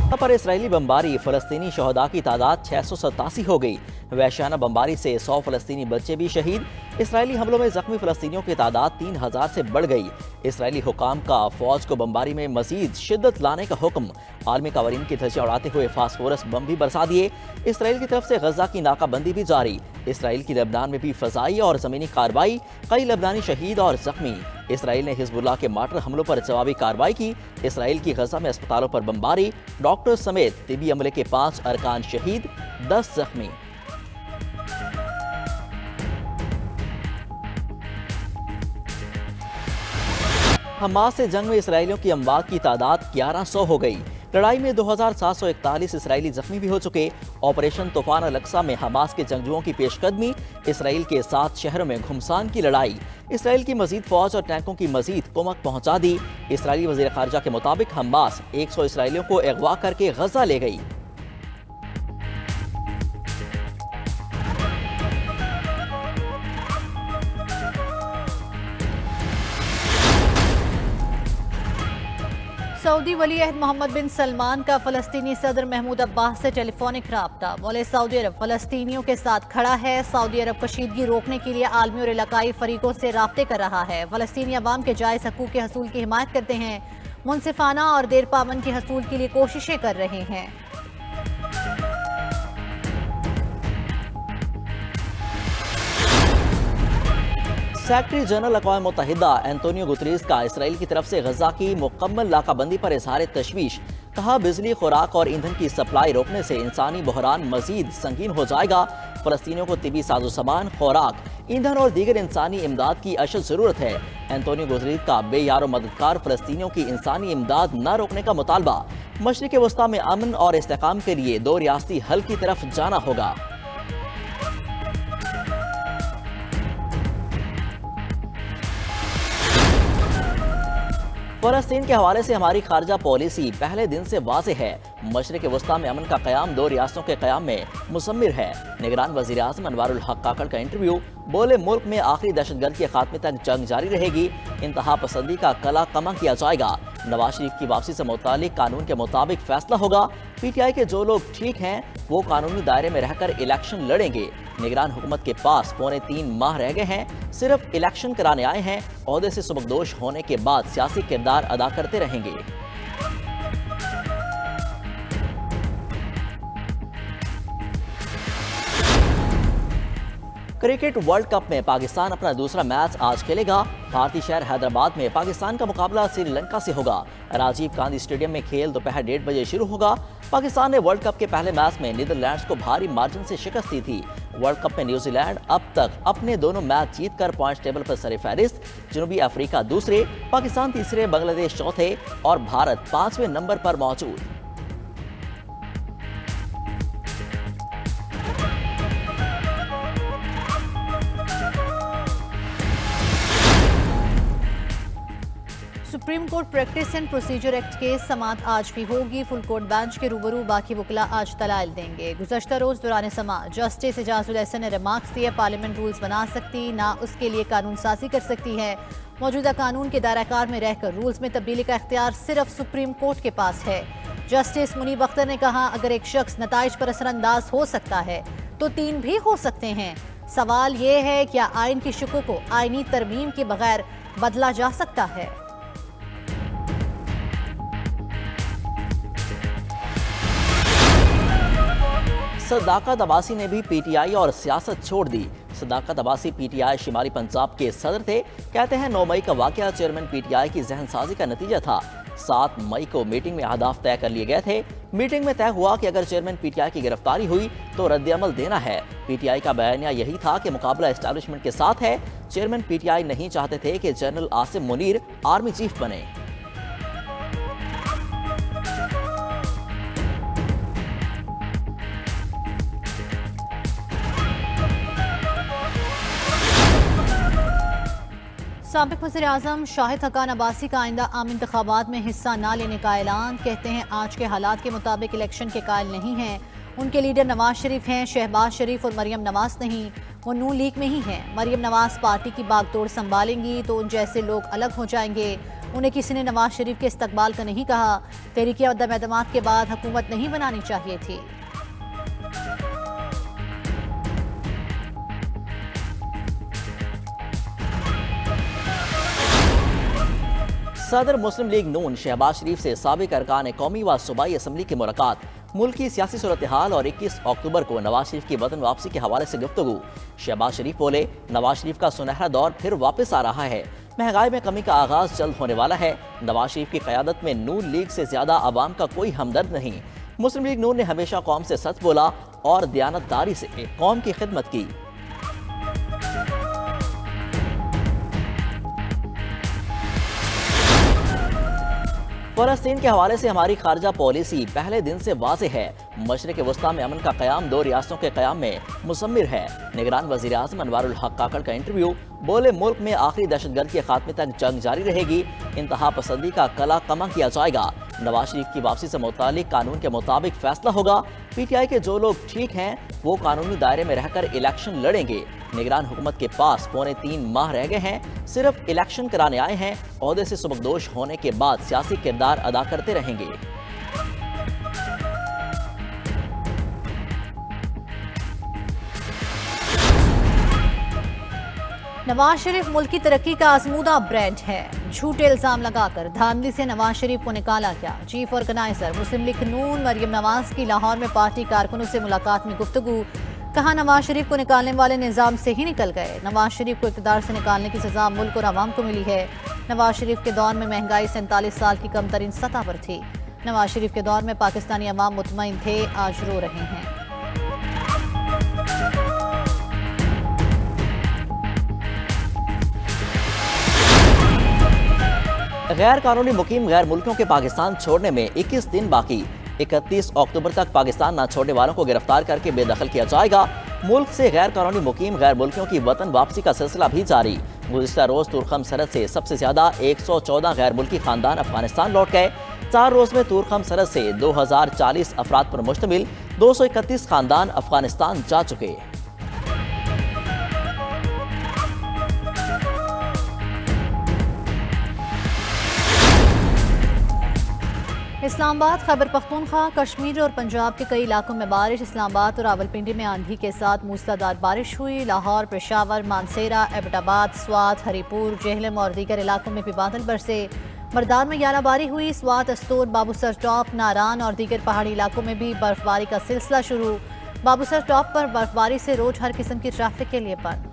पर इसराइली बमबारी, फलस्तीनी शहदा की तादाद 687 हो गई। वहशियाना बमबारी से 100 फलस्तीनी बच्चे भी शहीद। इसराइली हमलों में जख्मी फलस्तीनियों की तादाद 3000 से बढ़ गई। इसराइली हुकाम का फौज को बमबारी में मजीद शिद्दत लाने का हुक्म। आर्मी कावरीन की धज्जियां उड़ाते हुए फास्फोरस बम भी बरसा दिए। इसराइल की तरफ से गजा की नाकाबंदी भी जारी। इसराइल की लबनान में भी फजाई और ज़मीनी कार्रवाई, कई लबनानी शहीद और जख्मी। इसराइल ने हिजबुल्लाह के मार्टर हमलों पर जवाबी कार्रवाई की। इसराइल की गजा में अस्पतालों पर बमबारी, डॉक्टर समेत तिबी अमले के 5 अरकान शहीद, 10 जख्मी। हमास से जंग में इसराइलियों की अमवात की तादाद 1100 हो गई। लड़ाई में 2741 इसराइली जख्मी भी हो चुके। ऑपरेशन तूफान अल-अक्सा में हमास के जंगजुओं की पेशकदमी, इसराइल के 7 शहरों में घुमसान की लड़ाई। इसराइल की मजीद फौज और टैंकों की मजीद कुमक पहुंचा दी। इसराइली वज़ीर ख़ारजा के मुताबिक हमास 100 इसराइलियों को अगवा करके गजा ले गई। सऊदी वली अहद मोहम्मद बिन सलमान का फ़लस्तीनी सदर महमूद अब्बास से टेलीफोनिक राब्ता। बोले सऊदी अरब फ़लस्तीनियों के साथ खड़ा है। सऊदी अरब कशीदगी रोकने के लिए आलमी और इलाकाई फरीकों से राब्ते कर रहा है। फ़लस्तीनी अवाम के जायज़ हकूक़ के हसूल की हिमायत करते हैं। मुनसिफाना और देर पाबंद के हसूल के लिए कोशिशें कर रहे हैं। सेक्रेटरी जनरल अक़वाम मुत्तहिदा एंटोनियो गुतरेस का इसराइल की तरफ से गजा की मुकम्मल नाकाबंदी पर इजहार तशवीश। कहा, बिजली, खुराक और ईंधन की सप्लाई रोकने से इंसानी बहरान मजीद संगीन हो जाएगा। फ़लस्तीनियों को तिबी साजो सामान, खुराक, ईंधन और दीगर इंसानी इमदाद की अशद ज़रूरत है। एंटोनियो गुतरेस का बेयारो मददगार फ़लस्तीनियों की इंसानी इमदाद न रोकने का मुतालबा। मशरिक़ वस्ता में अमन और इस्तेकाम के लिए 2 रियासती हल की तरफ जाना होगा। फ़लस्तीन के हवाले से हमारी खारजा पॉलिसी पहले दिन से वाज़ेह है। मशरिक़ वस्ता में अमन का क़याम 2 रियासतों के क़याम में मुसम्मिर है। निगरान वज़ीर आज़म अनवारुल हक काकड़ का इंटरव्यू। बोले, मुल्क में आखिरी दहशतगर्द के खात्मे तक जंग जारी रहेगी। इंतहा पसंदी का कला कमा किया जाएगा। नवाज शरीफ की वापसी से मुतालिक कानून के मुताबिक फैसला होगा। PTI के जो लोग ठीक हैं वो कानूनी दायरे में रहकर इलेक्शन लड़ेंगे। निगरान हुकूमत के पास 3.25 माह रह गए हैं। सिर्फ इलेक्शन कराने आए हैं। ओहदे से सुबकदोश होने के बाद सियासी किरदार अदा करते रहेंगे। क्रिकेट वर्ल्ड कप में पाकिस्तान अपना दूसरा मैच आज खेलेगा। भारतीय शहर हैदराबाद में पाकिस्तान का मुकाबला श्रीलंका से होगा। राजीव गांधी स्टेडियम में खेल दोपहर 1:30 बजे शुरू होगा। पाकिस्तान ने वर्ल्ड कप के पहले मैच में नीदरलैंड्स को भारी मार्जिन से शिकस्त दी थी। वर्ल्ड कप में न्यूजीलैंड अब तक अपने दोनों मैच जीतकर पॉइंट्स टेबल पर सर-ए-फहरिस्त। जनूबी अफ्रीका दूसरे, पाकिस्तान तीसरे, बांग्लादेश चौथे और भारत 5वें नंबर पर मौजूद। Supreme court practice and procedure act के समाअत आज भी होगी। फुल कोर्ट बेंच के रूबरू बाकी वकला आज दलाइल देंगे। गुज़श्ता रोज दौरान समाअत जस्टिस एजाजुल एहसन ने रिमार्क्स दिए, पार्लियामेंट रूल्स बना सकती ना उसके लिए कानून साजी कर सकती है। मौजूदा कानून के दायराकार में रहकर रूल्स में तब्दीली का इख्तियार सिर्फ सुप्रीम कोर्ट के पास है। जस्टिस मुनीब अख्तर ने कहा, अगर एक शख्स नताइज पर असरअंदाज हो सकता है तो 3 भी हो सकते हैं। सवाल ये है, क्या आइन की शुक़ को आइनी तरमीम के बगैर बदला जा सकता है? सदाकत अब्बासी ने भी PTI और सियासत छोड़ दी। सदाकत अब्बासी PTI शिमाली पंजाब के सदर थे। कहते हैं 9 मई का वाक़या चेयरमैन PTI की जहनसाजी का नतीजा था। 7 मई को मीटिंग में अहदाफ तय कर लिए गए थे। मीटिंग में तय हुआ कि अगर चेयरमैन PTI की गिरफ्तारी हुई तो रद्द-ए-अमल देना है। PTI का बयानिया यही था कि मुकाबला एस्टैब्लिशमेंट के साथ है। चेयरमैन PTI नहीं चाहते थे कि general Asim Munir army chief बने। साबिक वज़ीर-ए-आज़म शाहिद हक़ान अब्बासी का आइंदा आम इंतखाबात में हिस्सा न लेने का ऐलान। कहते हैं आज के हालात के मुताबिक इलेक्शन के कायल नहीं हैं। उनके लीडर नवाज शरीफ हैं, शहबाज शरीफ और मरियम नवाज नहीं। वो नून लीग में ही हैं। मरियम नवाज पार्टी की बागडोर संभालेंगी तो उन जैसे लोग अलग हो जाएंगे। उन्हें किसी ने नवाज शरीफ के इस्तकबाल का नहीं कहा। तहरीक अदम एतमाद के बाद हुकूमत नहीं बनानी चाहिए थी। सदर मुस्लिम लीग नून शहबाज शरीफ से साबिक अरकान कौमी व सूबाई असम्बली की मुलाकात, मुल्क की सियासी सूरत हाल और 21 अक्टूबर को नवाज शरीफ की वतन वापसी के हवाले से गुफ्तगू। शहबाज शरीफ बोले, नवाज शरीफ का सुनहरा दौर फिर वापस आ रहा है, महंगाई में कमी का आगाज जल्द होने वाला है। नवाज शरीफ की क़यादत में नून लीग से ज्यादा आवाम का कोई हमदर्द नहीं। मुस्लिम लीग नून ने हमेशा कौम से सच बोला और दयानतदारी से कौम की खिदमत की। फ़लस्तीन के हवाले से हमारी खारजा पॉलिसी पहले दिन से वाज़ेह है। मशरिक़ वस्ता में अमन का क़याम 2 रियासतों के क़याम में मुसम्मिर है। निगरान वज़ीर आज़म अनवारुल हक काकड़ का इंटरव्यू, बोले मुल्क में आखिरी दहशतगर्द के खात्मे तक जंग जारी रहेगी, इंतहा पसंदी का कला कमा किया जाएगा। नवाज शरीफ की वापसी से मुतालिक कानून के मुताबिक फैसला होगा। PTI के जो लोग ठीक हैं वो कानूनी दायरे में रहकर इलेक्शन लड़ेंगे। निगरान हुकूमत के पास 3.25 माह रह गए हैं, सिर्फ इलेक्शन कराने आए हैं। ओहदे से सुबकदोश होने के बाद सियासी किरदार अदा करते रहेंगे। नवाज शरीफ मुल्क की तरक्की का आजमूदा ब्रांड है। झूठे इल्जाम लगाकर धांधली से नवाज शरीफ को निकाला गया। चीफ ऑर्गेनाइजर मुस्लिम लीग नून मरियम नवाज की लाहौर में पार्टी कारकुनों से मुलाकात में गुफ्तगू, कहा नवाज शरीफ को निकालने वाले निजाम से ही निकल गए। नवाज शरीफ को इक़्तिदार से निकालने की सजा मुल्क और आवाम को मिली है। नवाज शरीफ के दौर में महंगाई 47 साल की कम तरीन सतह पर थी। नवाज शरीफ के दौर में पाकिस्तानी अवाम मुतमईन थे, आज रो रहे हैं। गैर कानूनी मुकीम गैर मुल्कियों के पाकिस्तान छोड़ने में 21 दिन बाकी। 31 अक्टूबर तक पाकिस्तान न छोड़ने वालों को गिरफ्तार करके बेदखल किया जाएगा। मुल्क से गैर कानूनी मुकीम गैर मुल्कियों की वतन वापसी का सिलसिला भी जारी। गुज़िश्ता रोज तुरखम सरहद से सबसे ज्यादा 114 गैर मुल्की खानदान अफगानिस्तान लौट गए। 4 रोज में तुरखम सरहद से 2040 अफराद पर मुश्तमिल 231 खानदान अफगानिस्तान जा चुके। इस्लामाबाद, खैबर पख्तूनख्वा, कश्मीर और पंजाब के कई इलाकों में बारिश। इस्लामाबाद और रावलपिंडी में आंधी के साथ मूसलाधार बारिश हुई। लाहौर, पेशावर, मानसेरा, एबटाबाद, स्वात, हरीपुर, जेहलम और दीगर इलाकों में भी बादल बरसे। मरदान में यालाबारी हुई। स्वात, अस्तोर, बाबूसर टॉप, नारान और दीगर पहाड़ी इलाकों में भी बर्फबारी का सिलसिला शुरू। बाबूसर टॉप पर बर्फबारी से रोज हर किस्म की ट्रैफिक के लिए बंद।